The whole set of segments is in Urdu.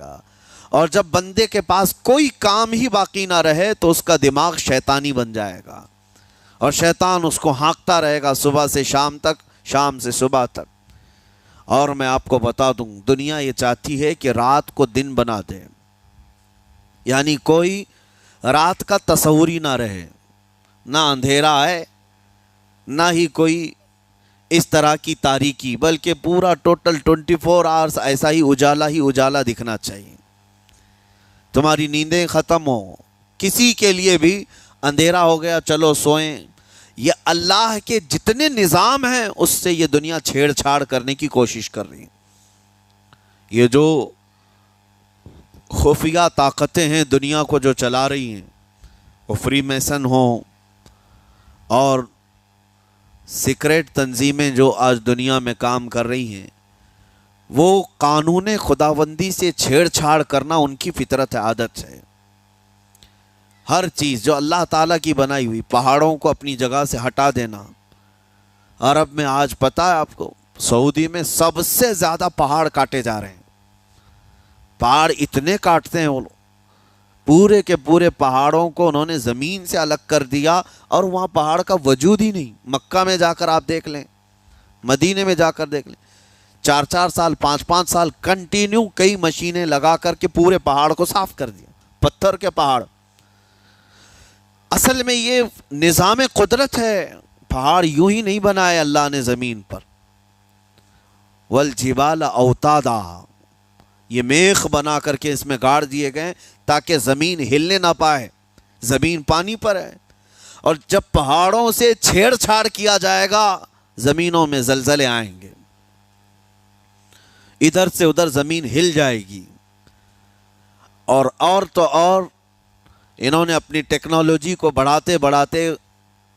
گا، اور جب بندے کے پاس کوئی کام ہی باقی نہ رہے تو اس کا دماغ شیطانی بن جائے گا، اور شیطان اس کو ہانکتا رہے گا صبح سے شام تک، شام سے صبح تک۔ اور میں آپ کو بتا دوں، دنیا یہ چاہتی ہے کہ رات کو دن بنا دے، یعنی کوئی رات کا تصور ہی نہ رہے، نہ اندھیرا ہے نہ ہی کوئی اس طرح کی تاریکی، بلکہ پورا ٹوٹل 24 آورز ایسا ہی اجالا دکھنا چاہیے۔ تمہاری نیندیں ختم ہو، کسی کے لیے بھی اندھیرا ہو گیا چلو سوئیں، یہ اللہ کے جتنے نظام ہیں اس سے یہ دنیا چھیڑ چھاڑ کرنے کی کوشش کر رہی ہے۔ یہ جو خفیہ طاقتیں ہیں دنیا کو جو چلا رہی ہیں، وہ فری میسن ہوں اور سیکریٹ تنظیمیں جو آج دنیا میں کام کر رہی ہیں، وہ قانون خداوندی سے چھیڑ چھاڑ کرنا ان کی فطرت عادت ہے۔ ہر چیز جو اللہ تعالیٰ کی بنائی ہوئی، پہاڑوں کو اپنی جگہ سے ہٹا دینا۔ عرب میں آج پتہ ہے آپ کو، سعودی میں سب سے زیادہ پہاڑ کاٹے جا رہے ہیں۔ پہاڑ اتنے کاٹتے ہیں وہ لوگ، پورے کے پورے پہاڑوں کو انہوں نے زمین سے الگ کر دیا، اور وہاں پہاڑ کا وجود ہی نہیں۔ مکہ میں جا کر آپ دیکھ لیں، مدینے میں جا کر دیکھ لیں، 4 سال 5 سال کنٹینیو کئی مشینیں لگا کر کے پورے پہاڑ کو صاف کر دیا، پتھر کے پہاڑ۔ اصل میں یہ نظام قدرت ہے، پہاڑ یوں ہی نہیں بنائے اللہ نے زمین پر۔ والجبال اوتادا، یہ میخ بنا کر کے اس میں گاڑ دیے گئے تاکہ زمین ہلنے نہ پائے، زمین پانی پر ہے، اور جب پہاڑوں سے چھیڑ چھاڑ کیا جائے گا زمینوں میں زلزلے آئیں گے، ادھر سے ادھر زمین ہل جائے گی۔ اور تو اور انہوں نے اپنی ٹیکنالوجی کو بڑھاتے بڑھاتے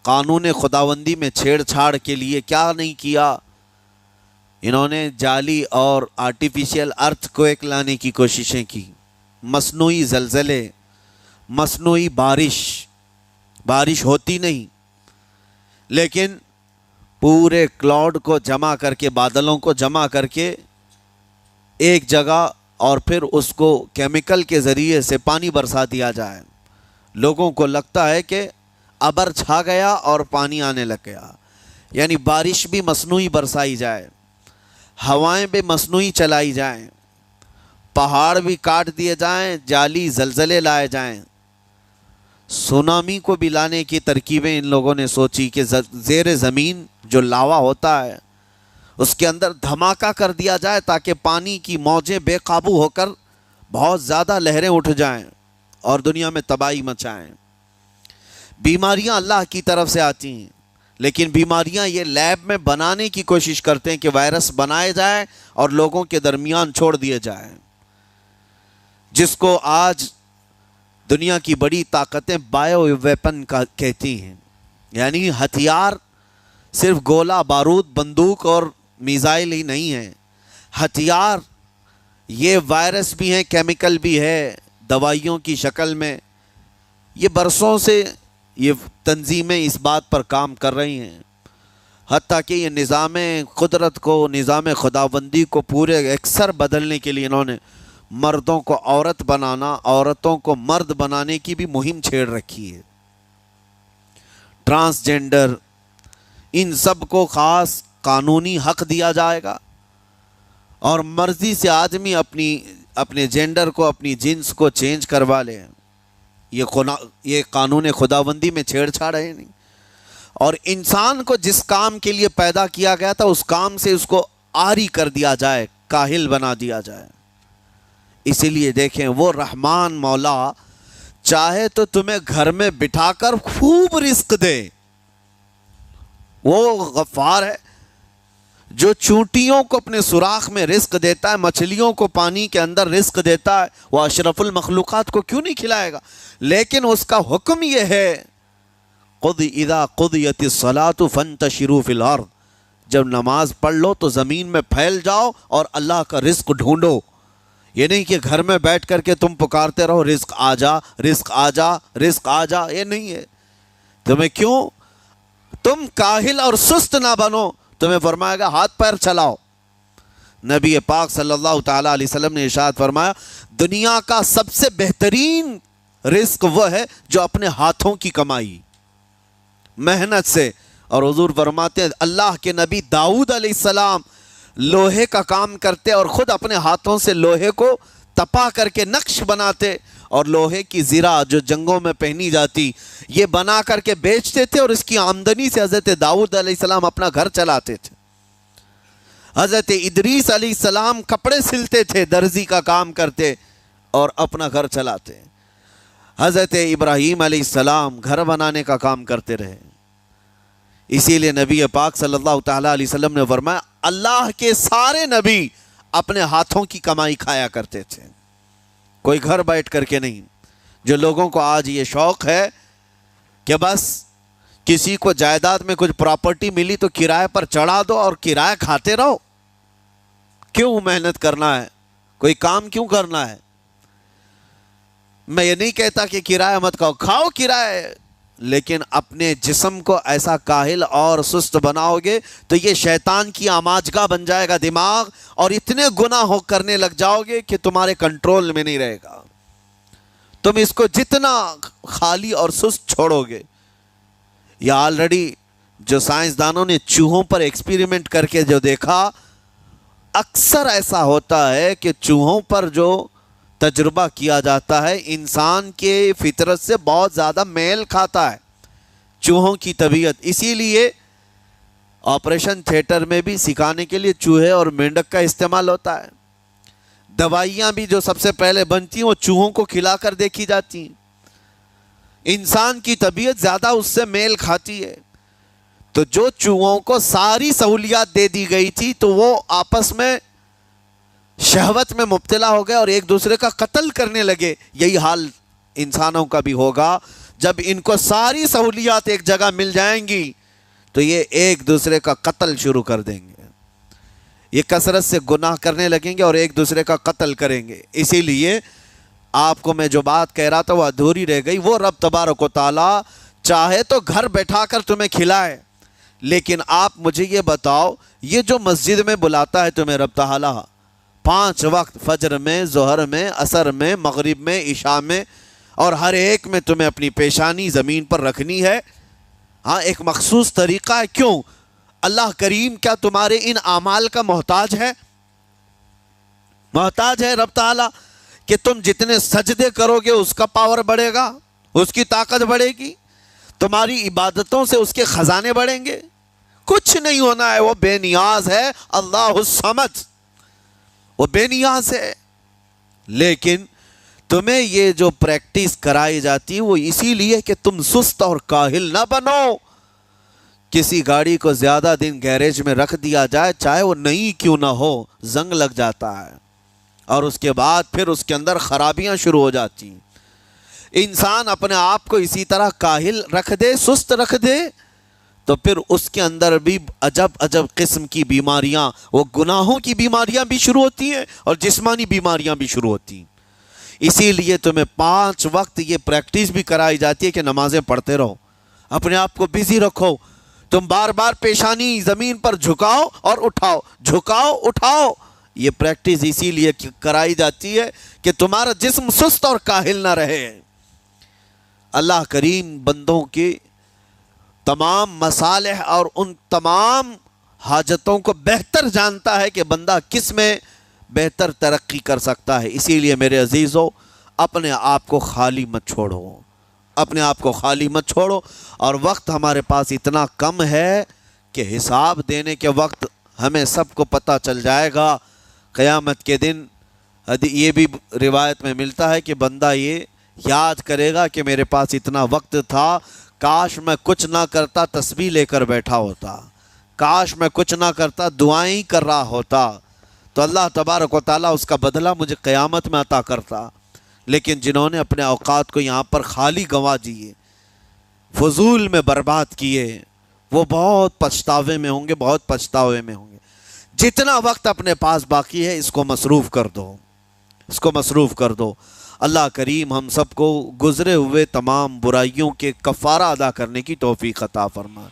قانون خداوندی میں چھیڑ چھاڑ کے لیے کیا نہیں کیا، انہوں نے جعلی اور آرٹیفیشل ارتھ کویک لانے کی کوششیں کی، مصنوعی زلزلے، مصنوعی بارش ہوتی نہیں، لیکن پورے کلاؤڈ کو جمع کر کے، بادلوں کو جمع کر کے ایک جگہ، اور پھر اس کو کیمیکل کے ذریعے سے پانی برسا دیا جائے۔ لوگوں کو لگتا ہے کہ ابر چھا گیا اور پانی آنے لگ گیا، یعنی بارش بھی مصنوعی برسائی جائے، ہوائیں بھی مصنوعی چلائی جائیں، پہاڑ بھی کاٹ دیے جائیں، جعلی زلزلے لائے جائیں۔ سونامی کو بھی لانے کی ترکیبیں ان لوگوں نے سوچی کہ زیر زمین جو لاوا ہوتا ہے اس کے اندر دھماکہ کر دیا جائے تاکہ پانی کی موجیں بے قابو ہو کر بہت زیادہ لہریں اٹھ جائیں اور دنیا میں تباہی مچائیں۔ بیماریاں اللہ کی طرف سے آتی ہیں، لیکن بیماریاں یہ لیب میں بنانے کی کوشش کرتے ہیں کہ وائرس بنائے جائیں اور لوگوں کے درمیان چھوڑ دیے جائیں، جس کو آج دنیا کی بڑی طاقتیں بایو ویپن کا کہتی ہیں، یعنی ہتھیار صرف گولہ بارود بندوق اور میزائل ہی نہیں ہیں، ہتھیار یہ وائرس بھی ہیں، کیمیکل بھی ہے، دوائیوں کی شکل میں۔ یہ برسوں سے یہ تنظیمیں اس بات پر کام کر رہی ہیں، حتیٰ کہ یہ نظام قدرت کو، نظام خداوندی کو پورے اکثر بدلنے کے لیے انہوں نے مردوں کو عورت بنانا، عورتوں کو مرد بنانے کی بھی مہم چھیڑ رکھی ہے۔ ٹرانسجینڈر، ان سب کو خاص قانونی حق دیا جائے گا، اور مرضی سے آدمی اپنے جینڈر کو، اپنی جنس کو چینج کروا لے۔ یہ قانون خداوندی میں چھیڑ چھاڑ ہے نہیں، اور انسان کو جس کام کے لیے پیدا کیا گیا تھا اس کام سے اس کو عاری کر دیا جائے، کاہل بنا دیا جائے۔ اسی لیے دیکھیں، وہ رحمان مولا چاہے تو تمہیں گھر میں بٹھا کر خوب رزق دے، وہ غفار ہے جو چونٹیوں کو اپنے سوراخ میں رزق دیتا ہے، مچھلیوں کو پانی کے اندر رزق دیتا ہے، وہ اشرف المخلوقات کو کیوں نہیں کھلائے گا؟ لیکن اس کا حکم یہ ہے، اذا قضیت الصلاۃ فانتشروا فی الارض، جب نماز پڑھ لو تو زمین میں پھیل جاؤ اور اللہ کا رزق ڈھونڈو۔ یہ نہیں کہ گھر میں بیٹھ کر کے تم پکارتے رہو رزق آ جا، رزق آ جا، رزق آ جا، یہ نہیں ہے۔ تمہیں کیوں؟ تم کاہل اور سست نہ بنو، تمہیں فرمائے گا ہاتھ پیر چلاؤ، نبی پاک صلی اللہ تعالیٰ علیہ وسلم نے ارشاد فرمایا دنیا کا سب سے بہترین رزق وہ ہے جو اپنے ہاتھوں کی کمائی، محنت سے. اور حضور فرماتے ہیں اللہ کے نبی داؤد علیہ السلام لوہے کا کام کرتے اور خود اپنے ہاتھوں سے لوہے کو تپا کر کے نقش بناتے، اور لوہے کی زرہ جو جنگوں میں پہنی جاتی یہ بنا کر کے بیچتے تھے، اور اس کی آمدنی سے حضرت داؤد علیہ السلام اپنا گھر چلاتے تھے. حضرت ادریس علیہ السلام کپڑے سلتے تھے، درزی کا کام کرتے اور اپنا گھر چلاتے. حضرت ابراہیم علیہ السلام گھر بنانے کا کام کرتے رہے. اسی لیے نبی پاک صلی اللہ تعالیٰ علیہ وسلم نے فرمایا اللہ کے سارے نبی اپنے ہاتھوں کی کمائی کھایا کرتے تھے، کوئی گھر بیٹھ کر کے نہیں. جو لوگوں کو آج یہ شوق ہے کہ بس کسی کو جائیداد میں کچھ پراپرٹی ملی تو کرائے پر چڑھا دو اور کرایہ کھاتے رہو. کیوں محنت کرنا ہے؟ کوئی کام کیوں کرنا ہے؟ میں یہ نہیں کہتا کہ کرایہ مت کھاؤ، کھاؤ کرایہ، لیکن اپنے جسم کو ایسا کاہل اور سست بناؤ گے تو یہ شیطان کی آماجگاہ بن جائے گا دماغ، اور اتنے گناہ کرنے لگ جاؤ گے کہ تمہارے کنٹرول میں نہیں رہے گا. تم اس کو جتنا خالی اور سست چھوڑو گے. یا آلریڈی جو سائنسدانوں نے چوہوں پر ایکسپیریمنٹ کر کے جو دیکھا، اکثر ایسا ہوتا ہے کہ چوہوں پر جو تجربہ کیا جاتا ہے انسان کے فطرت سے بہت زیادہ میل کھاتا ہے چوہوں کی طبیعت. اسی لیے آپریشن تھیٹر میں بھی سکھانے کے لیے چوہے اور مینڈک کا استعمال ہوتا ہے. دوائیاں بھی جو سب سے پہلے بنتی ہیں وہ چوہوں کو کھلا کر دیکھی جاتی ہیں. انسان کی طبیعت زیادہ اس سے میل کھاتی ہے. تو جو چوہوں کو ساری سہولیات دے دی گئی تھی تو وہ آپس میں شہوت میں مبتلا ہو گئے اور ایک دوسرے کا قتل کرنے لگے. یہی حال انسانوں کا بھی ہوگا. جب ان کو ساری سہولیات ایک جگہ مل جائیں گی تو یہ ایک دوسرے کا قتل شروع کر دیں گے. یہ کثرت سے گناہ کرنے لگیں گے اور ایک دوسرے کا قتل کریں گے. اسی لیے آپ کو میں جو بات کہہ رہا تھا وہ ادھوری رہ گئی. وہ رب تبارک و تعالی چاہے تو گھر بیٹھا کر تمہیں کھلائے، لیکن آپ مجھے یہ بتاؤ یہ جو مسجد میں بلاتا ہے تمہیں رب تعالی 5 وقت، فجر میں، ظہر میں، عصر میں، مغرب میں، عشاء میں، اور ہر ایک میں تمہیں اپنی پیشانی زمین پر رکھنی ہے. ہاں ایک مخصوص طریقہ ہے. کیوں؟ اللہ کریم کیا تمہارے ان اعمال کا محتاج ہے؟ محتاج ہے رب تعالیٰ کہ تم جتنے سجدے کرو گے اس کا پاور بڑھے گا، اس کی طاقت بڑھے گی، تمہاری عبادتوں سے اس کے خزانے بڑھیں گے؟ کچھ نہیں ہونا ہے. وہ بے نیاز ہے. اللہ الصمد، وہ بے نیاز ہے. لیکن تمہیں یہ جو پریکٹس کرائی جاتی ہے وہ اسی لیے کہ تم سست اور کاہل نہ بنو. کسی گاڑی کو زیادہ دن گیریج میں رکھ دیا جائے، چاہے وہ نئی کیوں نہ ہو، زنگ لگ جاتا ہے اور اس کے بعد پھر اس کے اندر خرابیاں شروع ہو جاتی ہیں. انسان اپنے آپ کو اسی طرح کاہل رکھ دے، سست رکھ دے، تو پھر اس کے اندر بھی عجب عجب قسم کی بیماریاں، وہ گناہوں کی بیماریاں بھی شروع ہوتی ہیں اور جسمانی بیماریاں بھی شروع ہوتی ہیں. اسی لیے تمہیں 5 وقت یہ پریکٹس بھی کرائی جاتی ہے کہ نمازیں پڑھتے رہو، اپنے آپ کو بزی رکھو. تم بار بار پیشانی زمین پر جھکاؤ اور اٹھاؤ، جھکاؤ اٹھاؤ. یہ پریکٹس اسی لیے کرائی جاتی ہے کہ تمہارا جسم سست اور کاہل نہ رہے. اللہ کریم بندوں کے تمام مصالح اور ان تمام حاجتوں کو بہتر جانتا ہے کہ بندہ کس میں بہتر ترقی کر سکتا ہے. اسی لیے میرے عزیزو اپنے آپ کو خالی مت چھوڑو، اپنے آپ کو خالی مت چھوڑو. اور وقت ہمارے پاس اتنا کم ہے کہ حساب دینے کے وقت ہمیں سب کو پتہ چل جائے گا قیامت کے دن. یہ بھی روایت میں ملتا ہے کہ بندہ یہ یاد کرے گا کہ میرے پاس اتنا وقت تھا، کاش میں کچھ نہ کرتا تسبیح لے کر بیٹھا ہوتا، کاش میں کچھ نہ کرتا دعائیں کر رہا ہوتا، تو اللہ تبارک و تعالیٰ اس کا بدلہ مجھے قیامت میں عطا کرتا. لیکن جنہوں نے اپنے اوقات کو یہاں پر خالی گنوا دیے، فضول میں برباد کیے، وہ بہت پچھتاوے میں ہوں گے، بہت پچھتاوے میں ہوں گے. جتنا وقت اپنے پاس باقی ہے اس کو مصروف کر دو، اس کو مصروف کر دو. اللہ کریم ہم سب کو گزرے ہوئے تمام برائیوں کے کفارہ ادا کرنے کی توفیق عطا فرمائے.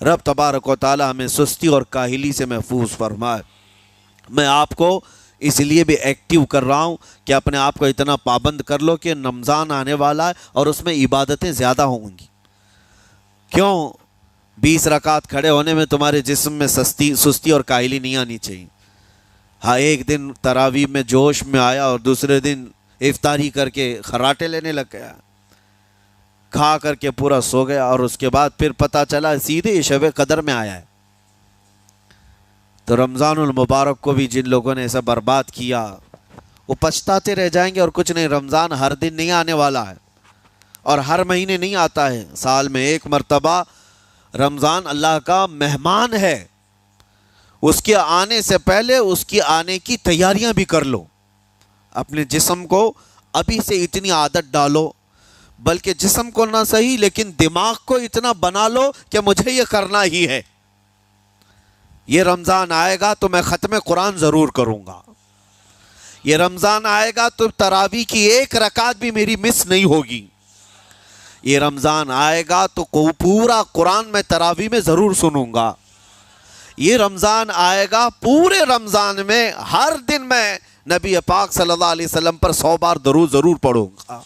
رب تبارک و تعالی ہمیں سستی اور کاہلی سے محفوظ فرمائے. میں آپ کو اس لیے بھی ایکٹیو کر رہا ہوں کہ اپنے آپ کو اتنا پابند کر لو کہ رمضان آنے والا ہے اور اس میں عبادتیں زیادہ ہوں گی. کیوں؟ 20 رکعت کھڑے ہونے میں تمہارے جسم میں سستی اور کاہلی نہیں آنی چاہیے. ہاں ایک دن تراویح میں جوش میں آیا اور دوسرے دن افطاری کر کے خراٹے لینے لگ گیا, کھا کر کے پورا سو گیا, اور اس کے بعد پھر پتہ چلا سیدھے شب قدر میں آیا ہے. تو رمضان المبارک کو بھی جن لوگوں نے ایسا برباد کیا وہ پچھتاتے رہ جائیں گے. اور کچھ نہیں, رمضان ہر دن نہیں آنے والا ہے اور ہر مہینے نہیں آتا ہے, سال میں ایک مرتبہ رمضان اللہ کا مہمان ہے. اس کے آنے سے پہلے اس کی آنے کی تیاریاں بھی کر لو. اپنے جسم کو ابھی سے اتنی عادت ڈالو, بلکہ جسم کو نہ صحیح لیکن دماغ کو اتنا بنا لو کہ مجھے یہ کرنا ہی ہے. یہ رمضان آئے گا تو میں ختم قرآن ضرور کروں گا. یہ رمضان آئے گا تو تراویح کی ایک رکعت بھی میری مس نہیں ہوگی. یہ رمضان آئے گا تو پورا قرآن میں تراویح میں ضرور سنوں گا. یہ رمضان آئے گا, پورے رمضان میں ہر دن میں نبی پاک صلی اللہ علیہ وسلم پر 100 بار درود ضرور پڑھوں گا.